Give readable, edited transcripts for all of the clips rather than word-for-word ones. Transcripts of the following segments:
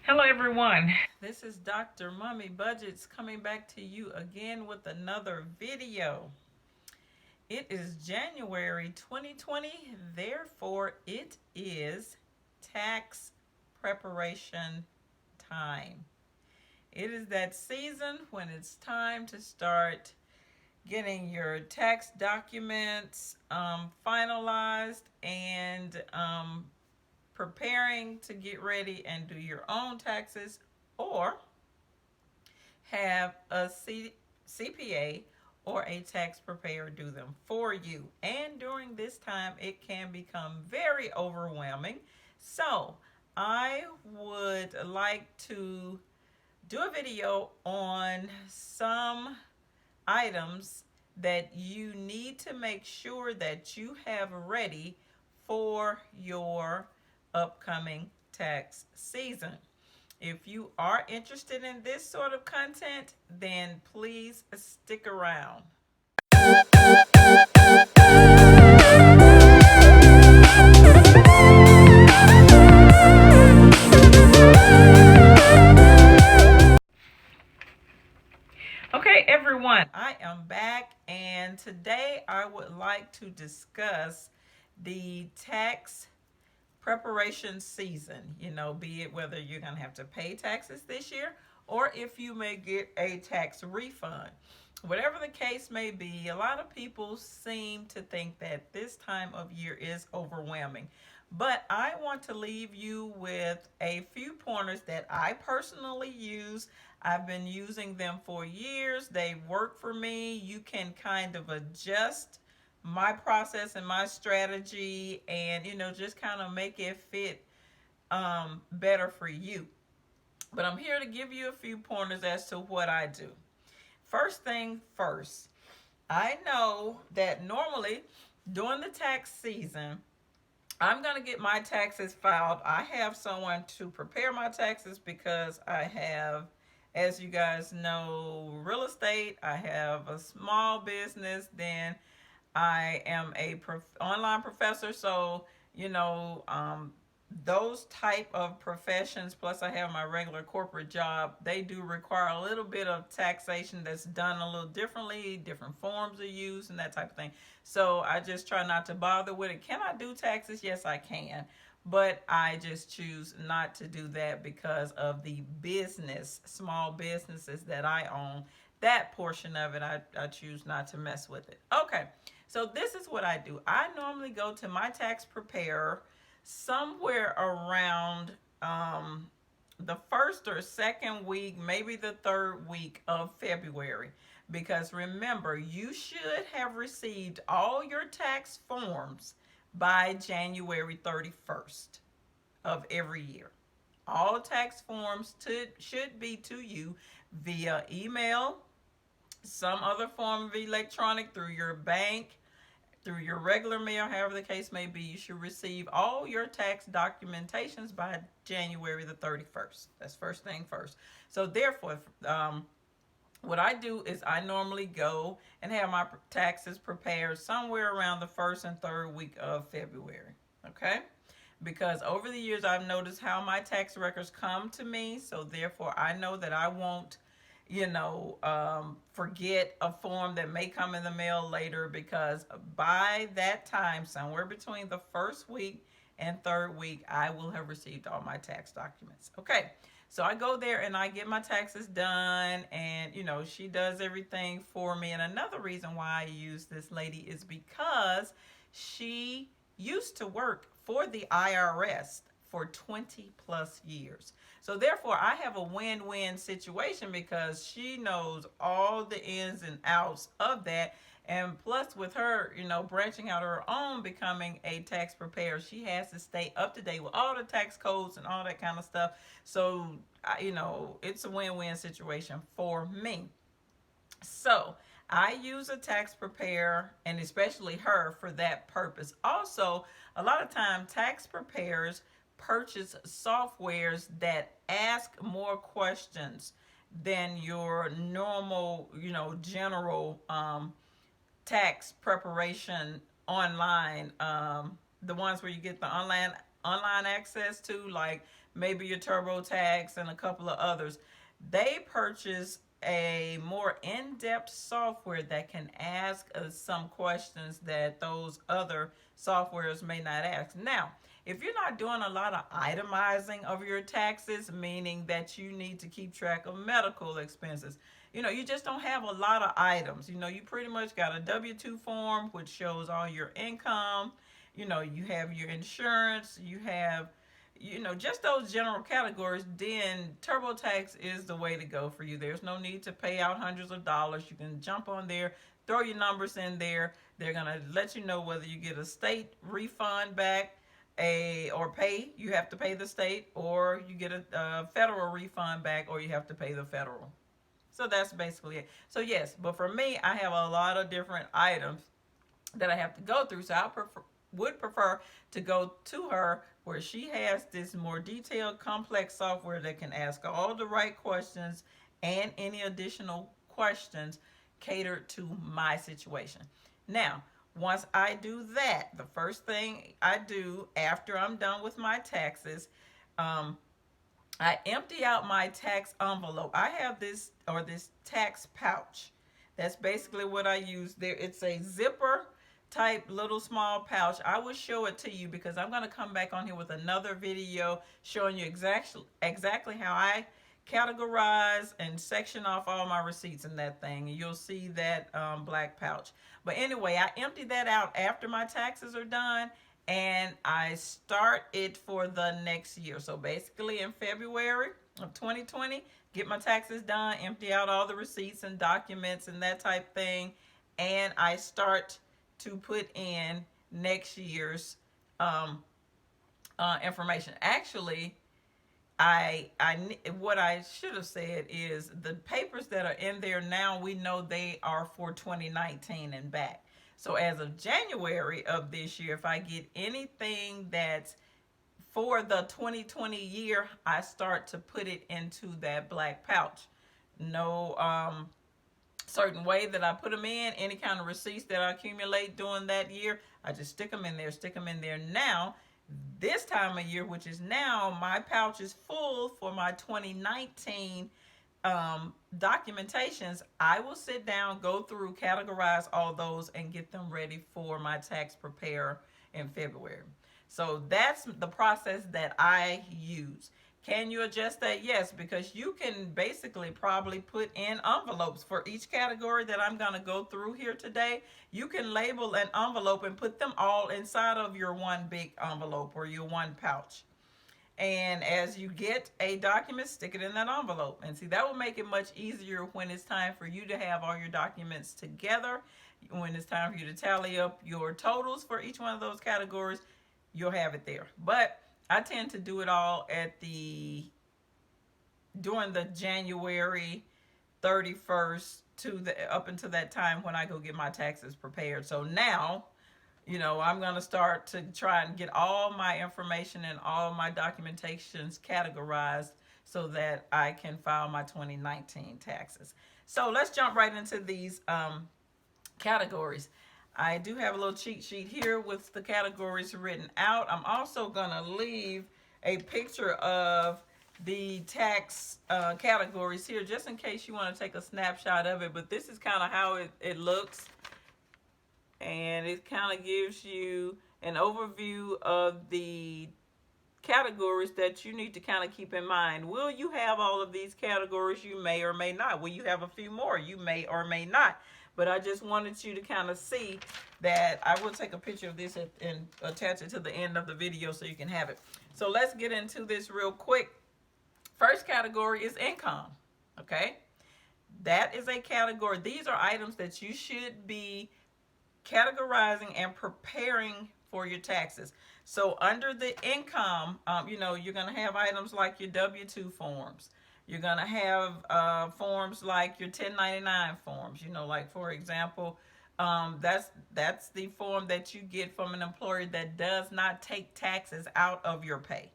Hello, everyone. This is Dr. Mummy Budgets coming back to you again with another video. It is January 2020, therefore, it is tax preparation time. It is that season when it's time to start getting your tax documents finalized and preparing to get ready and do your own taxes, or have a CPA or a tax preparer do them for you. And during this time, it can become very overwhelming. So, I would like to do a video on some items that you need to make sure that you have ready for your upcoming tax season. If you are interested in this sort of content, then please stick around. Okay, everyone, I am back, and today I would like to discuss the tax preparation season. Be it whether you're going to have to pay taxes this year or if you may get a tax refund. Whatever the case may be, a lot of people seem to think that this time of year is overwhelming. But I want to leave you with a few pointers that I personally use. I've been using them for years. They work for me. You can kind of adjust my process and my strategy and just kind of make it fit better for you. But I'm here to give you a few pointers as to what I do. First thing first, I know that normally during the tax season, I'm going to get my taxes filed. I have someone to prepare my taxes because I have, as you guys know, real estate. I have a small business. Then I am a online professor. So, you know, those type of professions, plus I have my regular corporate job, they do require a little bit of taxation that's done a little differently. Different forms are used and that type of thing. So I just try not to bother with it. Can I do taxes? Yes, I can. But I just choose not to do that because of the business, small businesses that I own. That portion of it, I choose not to mess with it. Okay, so this is what I do. I normally go to my tax preparer somewhere around the first or second week, maybe the third week of February. Because remember, you should have received all your tax forms by January 31st of every year. All tax forms should be to you via email, some other form of electronic, through your bank, through your regular mail, however the case may be. You should receive all your tax documentations by January the 31st. That's first thing first. So therefore, what I do is I normally go and have my taxes prepared somewhere around the first and third week of February. Okay? Because over the years I've noticed how my tax records come to me. So therefore, I know that I won't forget a form that may come in the mail later, because by that time, somewhere between the first week and third week, I will have received all my tax documents. Okay, so I go there and I get my taxes done, and she does everything for me. And another reason why I use this lady is because she used to work for the IRS for 20 plus years. So therefore, I have a win-win situation because she knows all the ins and outs of that. And plus, with her, branching out her own, becoming a tax preparer, she has to stay up to date with all the tax codes and all that kind of stuff. So, it's a win-win situation for me. So, I use a tax preparer, and especially her, for that purpose. Also, a lot of time tax preparers purchase softwares that ask more questions than your normal, general tax preparation online. The ones where you get the online access to, like maybe your TurboTax and a couple of others, they purchase a more in-depth software that can ask some questions that those other softwares may not ask. Now, if you're not doing a lot of itemizing of your taxes, meaning that you need to keep track of medical expenses, you just don't have a lot of items. You pretty much got a W-2 form which shows all your income. You have your insurance, you have just those general categories. Then TurboTax is the way to go for you. There's no need to pay out hundreds of dollars. You can jump on there, throw your numbers in there. They're going to let you know whether you get a state refund back, or you have to pay the state, or you get a federal refund back, or you have to pay the federal. So that's basically it. So yes, but for me, I have a lot of different items that I have to go through. So would prefer to go to her where she has this more detailed, complex software that can ask all the right questions and any additional questions catered to my situation. Now, once I do that, the first thing I do after I'm done with my taxes, I empty out my tax envelope. I have this tax pouch. That's basically what I use there. It's a zipper type little small pouch. I will show it to you because I'm going to come back on here with another video showing you exactly how I categorize and section off all my receipts in that thing. You'll see that black pouch. But anyway, I empty that out after my taxes are done, and I start it for the next year. So basically in February of 2020, get my taxes done, empty out all the receipts and documents and that type thing, and I start to put in next year's information. Actually, what I should have said is the papers that are in there now, we know they are for 2019 and back. So as of January of this year, if I get anything that's for the 2020 year, I start to put it into that black pouch. No certain way that I put them in. Any kind of receipts that I accumulate during that year, I just stick them in there. Now, this time of year, which is now, my pouch is full for my 2019 documentations. I will sit down, go through, categorize all those, and get them ready for my tax preparer in February. So that's the process that I use. Can you adjust that? Yes, because you can basically probably put in envelopes for each category that I'm going to go through here today. You can label an envelope and put them all inside of your one big envelope or your one pouch. And as you get a document, stick it in that envelope. And see, that will make it much easier when it's time for you to have all your documents together. When it's time for you to tally up your totals for each one of those categories, you'll have it there. But I tend to do it all during the January 31st up until that time when I go get my taxes prepared. So now, I'm going to start to try and get all my information and all my documentations categorized so that I can file my 2019 taxes. So let's jump right into these categories. I do have a little cheat sheet here with the categories written out. I'm also going to leave a picture of the tax categories here just in case you want to take a snapshot of it. But this is kind of how it looks. And it kind of gives you an overview of the categories that you need to kind of keep in mind. Will you have all of these categories? You may or may not. Will you have a few more? You may or may not. But I just wanted you to kind of see that. I will take a picture of this and attach it to the end of the video so you can have it. So let's get into this real quick. First category is income. Okay? That is a category. These are items that you should be categorizing and preparing for your taxes. So under the income, you're going to have items like your W-2 forms. You're going to have forms like your 1099 forms. Like, for example, that's the form that you get from an employer that does not take taxes out of your pay.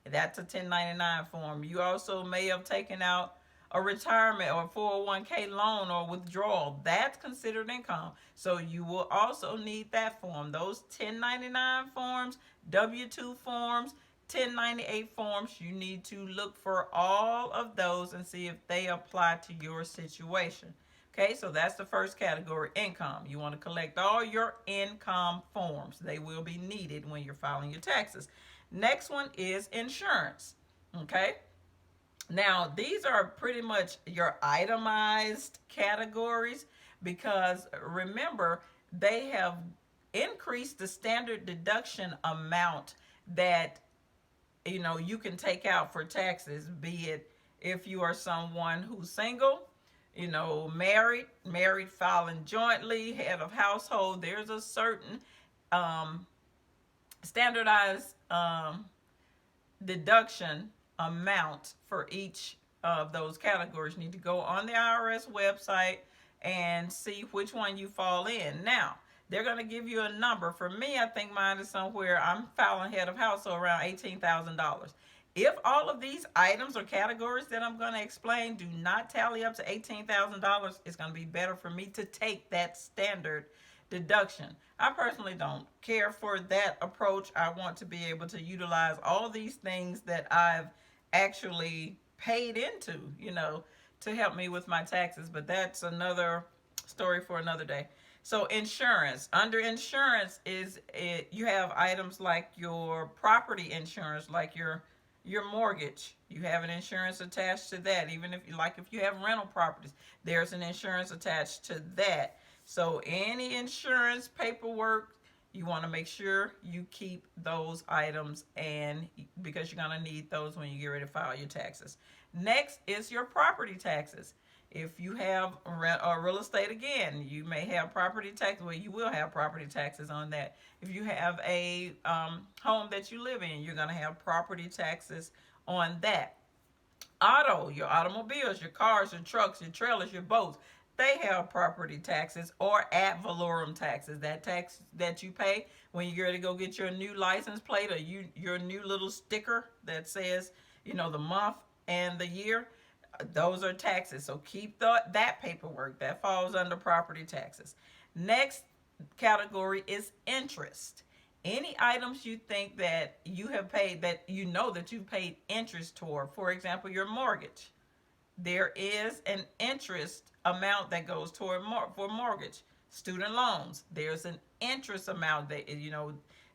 That's a 1099 form. You also may have taken out a retirement or 401k loan or withdrawal, that's considered income. So you will also need that form. Those 1099 forms, W-2 forms, 1098 forms, you need to look for all of those and see if they apply to your situation. Okay, so that's the first category, income. You want to collect all your income forms. They will be needed when you're filing your taxes. Next one is insurance. Okay, now these are pretty much your itemized categories because remember, they have increased the standard deduction amount that you can take out for taxes, be it if you are someone who's single, married filing jointly, head of household. There's a certain um, standardized deduction amount for each of those categories. You need to go on the IRS website and see which one you fall in. Now, they're going to give you a number. For me, I think mine is somewhere, I'm filing head of household around $18,000. If all of these items or categories that I'm going to explain do not tally up to $18,000, it's going to be better for me to take that standard deduction. I personally don't care for that approach. I want to be able to utilize all these things that I've actually paid into, to help me with my taxes, but that's another story for another day. So insurance, under insurance is it, you have items like your property insurance, like your mortgage. You have an insurance attached to that. Even if you have rental properties, there's an insurance attached to that. So any insurance paperwork, you want to make sure you keep those items, and because you're going to need those when you get ready to file your taxes. Next is your property taxes. If you have real estate, again, you may have property tax. Well, you will have property taxes on that. If you have a home that you live in, you're going to have property taxes on that. Your automobiles, your cars, your trucks, your trailers, your boats, they have property taxes or ad valorem taxes. That tax that you pay when you're ready to go get your new license plate or your new little sticker that says, the month and the year. Those are taxes. So keep that paperwork. That falls under property taxes. Next category is interest. Any items you think that you have paid, that that you've paid interest toward, for example, your mortgage. There is an interest amount that goes toward for mortgage. Student loans, there's an interest amount that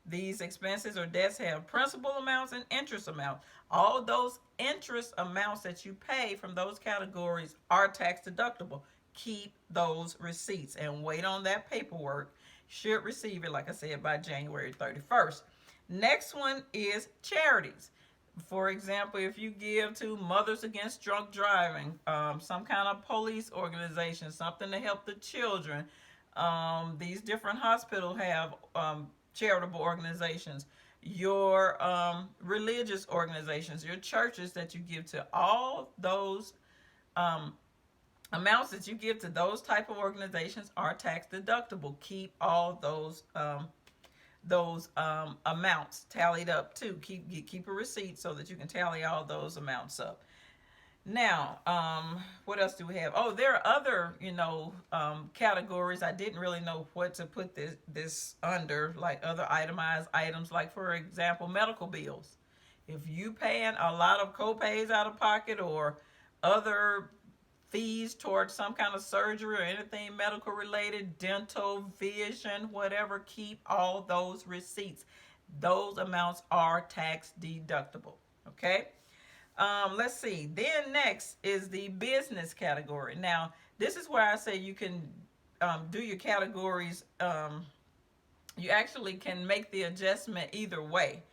these expenses or debts have principal amounts and interest amounts. All those interest amounts that you pay from those categories are tax deductible. Keep those receipts and wait on that paperwork. Should receive it, like I said, by January 31st. Next one is charities. For example, if you give to Mothers Against Drunk Driving, some kind of police organization, something to help the children, these different hospitals have charitable organizations, your religious organizations, your churches that you give to, all those amounts that you give to those type of organizations are tax deductible. Keep all those amounts tallied up too. Keep a receipt so that you can tally all those amounts up. Now, what else do we have? Oh, there are other, categories. I didn't really know what to put this under, like other itemized items, like for example, medical bills. If you paying a lot of co-pays out of pocket or other fees towards some kind of surgery or anything medical related, dental, vision, whatever, keep all those receipts. Those amounts are tax deductible. Okay. Let's see. Then next is the business category. Now, this is where I say you can do your categories. You actually can make the adjustment either way.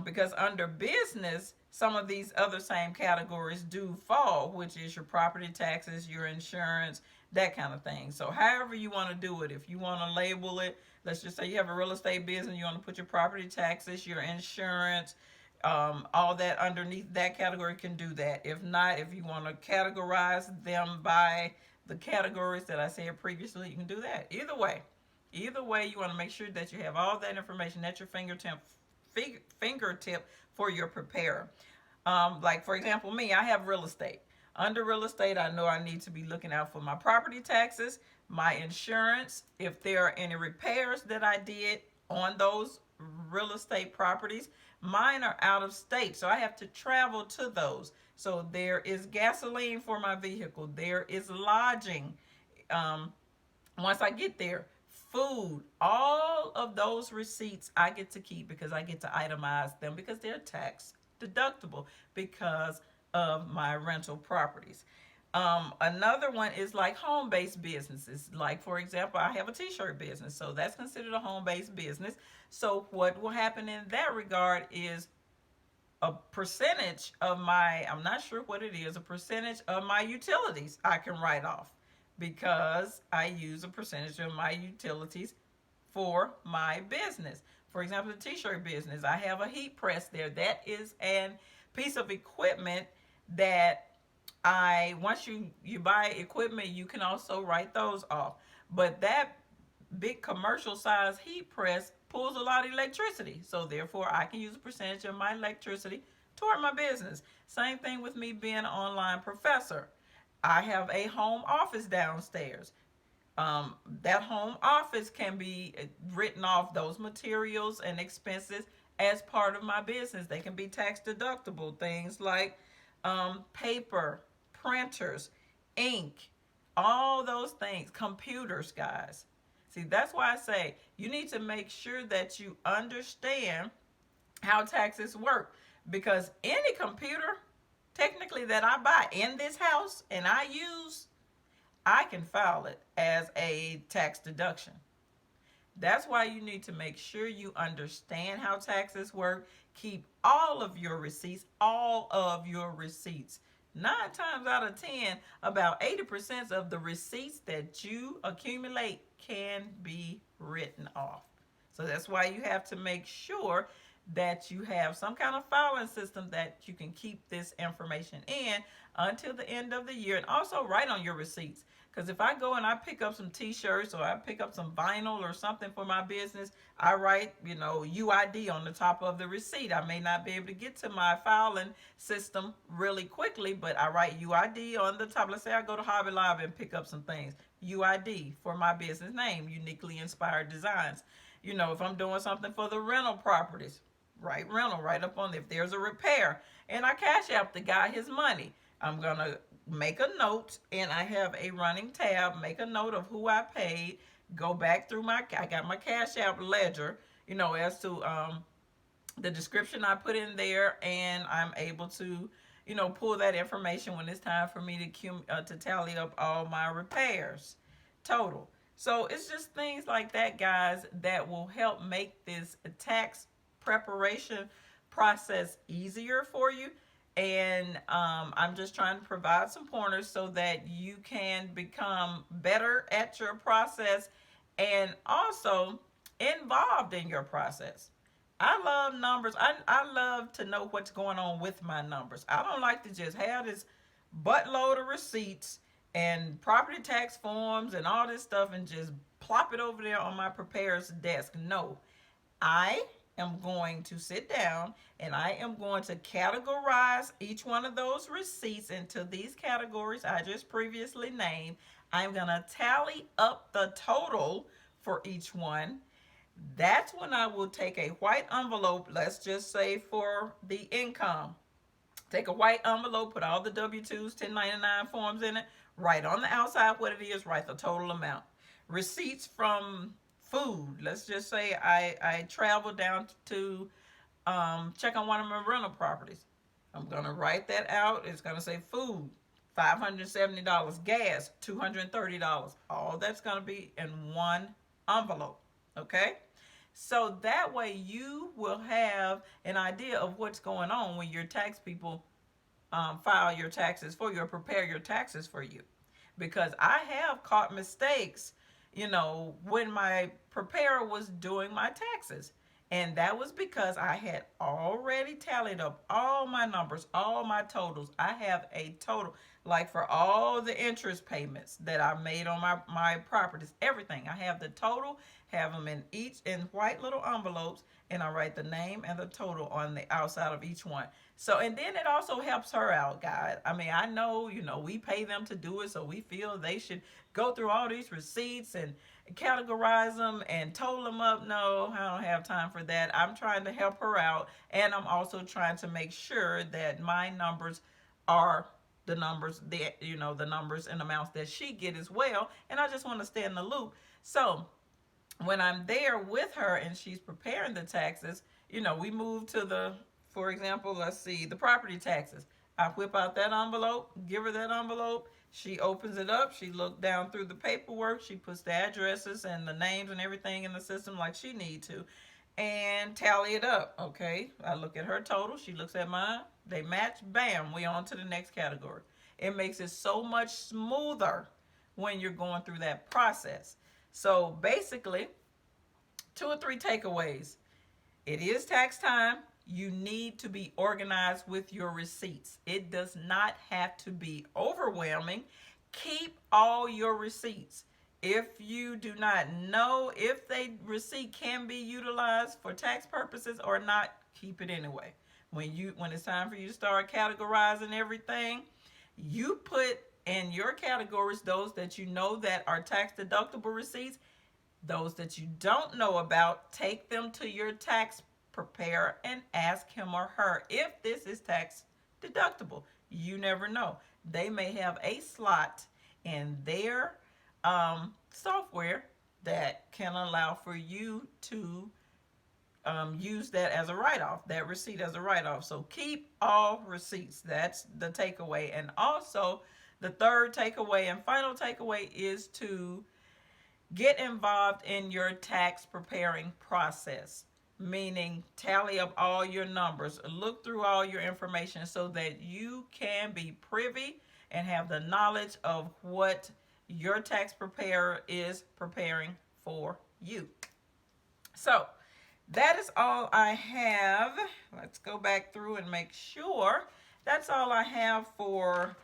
Because under business, some of these other same categories do fall, which is your property taxes, your insurance, that kind of thing. So however you want to do it, if you want to label it, let's just say you have a real estate business, you want to put your property taxes, your insurance, all that underneath that category, can do that. If not, if you want to categorize them by the categories that I said previously, you can do that. Either way, you want to make sure that you have all that information at your fingertip for your preparer. Like for example, me, I have real estate. Under real estate, I know I need to be looking out for my property taxes, my insurance, if there are any repairs that I did on those real estate properties. Mine are out of state, so I have to travel to those. So there is gasoline for my vehicle, there is lodging. Um, Once I get there, food, all of those receipts I get to keep because I get to itemize them because they're tax deductible because of my rental properties. Another one is like home based businesses. Like, for example, I have a t shirt business, so that's considered a home based business. So, what will happen in that regard is a percentage of my, I'm not sure what it is, a percentage of my utilities I can write off because I use a percentage of my utilities for my business. For example, the t-shirt business, I have a heat press there. That is a piece of equipment that once you buy equipment, you can also write those off. But that big commercial size heat press pulls a lot of electricity. So therefore I can use a percentage of my electricity toward my business. Same thing with me being an online professor. I have a home office downstairs. That home office can be written off, those materials and expenses, as part of my business. They can be tax deductible. Things like paper, printers, ink, all those things, computers, guys. See, that's why I say you need to make sure that you understand how taxes work, because any computer technically that I buy in this house and I use, I can file it as a tax deduction. That's why you need to make sure you understand how taxes work. Keep all of your receipts, all of your receipts. 9 times out of 10, about 80% of the receipts that you accumulate can be written off. So that's why you have to make sure that you have some kind of filing system that you can keep this information in until the end of the year, and also write on your receipts. Because if I go and I pick up some t-shirts or I pick up some vinyl or something for my business, I write, UID on the top of the receipt. I may not be able to get to my filing system really quickly, but I write UID on the top. Let's say I go to Hobby Lobby and pick up some things. UID for my business name, Uniquely Inspired Designs. If I'm doing something for the rental properties, write rental right up on there. If there's a repair and I cash out the guy his money, I'm going to make a note, and I have a running tab, make a note of who I paid, go back through I got my cash out ledger, as to the description I put in there, and I'm able to, pull that information when it's time for me to tally up all my repairs total. So it's just things like that, guys, that will help make this tax preparation process easier for you. And I'm just trying to provide some pointers so that you can become better at your process and also involved in your process. I love numbers. I love to know what's going on with my numbers. I don't like to just have this buttload of receipts and property tax forms and all this stuff and just plop it over there on my preparer's desk. No, I am going to sit down and I am going to categorize each one of those receipts into these categories I just previously named. I'm going to tally up the total for each one. That's when I will take a white envelope, let's just say for the income. Take a white envelope, put all the W-2s, 1099 forms in it, write on the outside what it is, write the total amount. Receipts from food. Let's just say I traveled down to check on one of my rental properties. I'm going to write that out. It's going to say food, $570, gas, $230. All that's going to be in one envelope. Okay? So that way you will have an idea of what's going on when your tax people file your taxes for you or prepare your taxes for you. Because I have caught mistakes, when my preparer was doing my taxes. And that was because I had already tallied up all my numbers, all my totals. I have a total. like for all the interest payments that I made on my properties, everything. I have the total, have them in each in white little envelopes, and I write the name and the total on the outside of each one. So, and then it also helps her out, guys. I mean, I know, we pay them to do it, so we feel they should go through all these receipts and categorize them and total them up. No, I don't have time for that. I'm trying to help her out, and I'm also trying to make sure that my numbers are the numbers and amounts that she get as well. And I just want to stay in the loop. So when I'm there with her and she's preparing the taxes, we move to for example, let's see, the property taxes. I whip out that envelope, give her that envelope. She opens it up. She looks down through the paperwork. She puts the addresses and the names and everything in the system like she need to, and tally it up. Okay, I look at her total. She looks at mine. They match. Bam, we on to the next category. It makes it so much smoother when you're going through that process. So basically, two or three takeaways. It is tax time. You need to be organized with your receipts. It does not have to be overwhelming. Keep all your receipts. If you do not know if the receipt can be utilized for tax purposes or not, keep it anyway. When it's time for you to start categorizing everything, you put in your categories those that you know that are tax deductible receipts. Those that you don't know about, take them to your tax preparer and ask him or her if this is tax deductible. You never know. They may have a slot in their software that can allow for you to use that as a write-off, that receipt as a write-off. So keep all receipts. That's the takeaway. And also, the third takeaway and final takeaway is to get involved in your tax preparing process, meaning tally up all your numbers, look through all your information so that you can be privy and have the knowledge of what your tax preparer is preparing for you. So that is all I have. Let's go back through and make sure. That's all I have for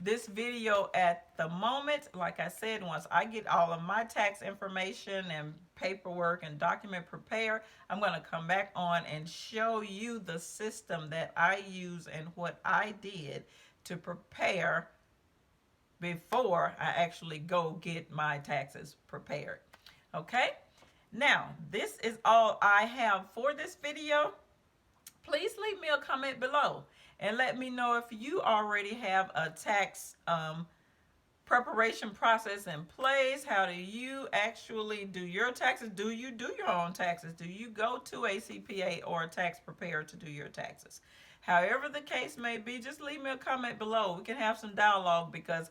this video at the moment. Like I said, once I get all of my tax information and paperwork and document prepared, I'm going to come back on and show you the system that I use and what I did to prepare before I actually go get my taxes prepared. Okay? Now, this is all I have for this video. Please leave me a comment below and let me know if you already have a tax preparation process in place. How do you actually do your taxes? Do you do your own taxes? Do you go to a CPA or a tax preparer to do your taxes? However the case may be, just leave me a comment below. We can have some dialogue because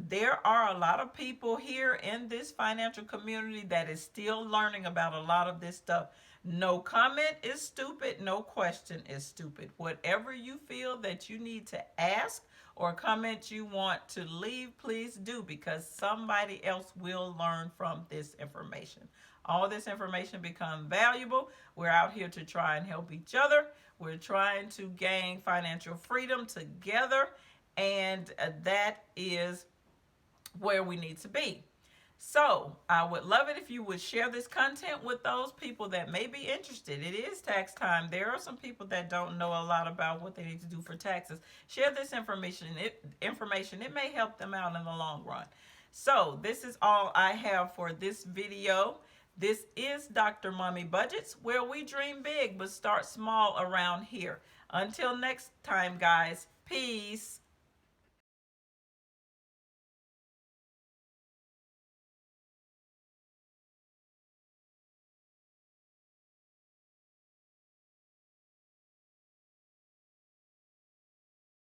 there are a lot of people here in this financial community that is still learning about a lot of this stuff. No comment is stupid. No question is stupid. Whatever you feel that you need to ask or comment you want to leave, please do, because somebody else will learn from this information. All this information become valuable. We're out here to try and help each other. We're trying to gain financial freedom together, and that is where we need to be. So I would love it if you would share this content with those people that may be interested. It is tax time. There are some people that don't know a lot about what they need to do for taxes. Share this information. It may help them out in the long run. So this is all I have for this video. This is Dr. Mommy Budgets, where we dream big but start small around here. Until next time, guys, peace.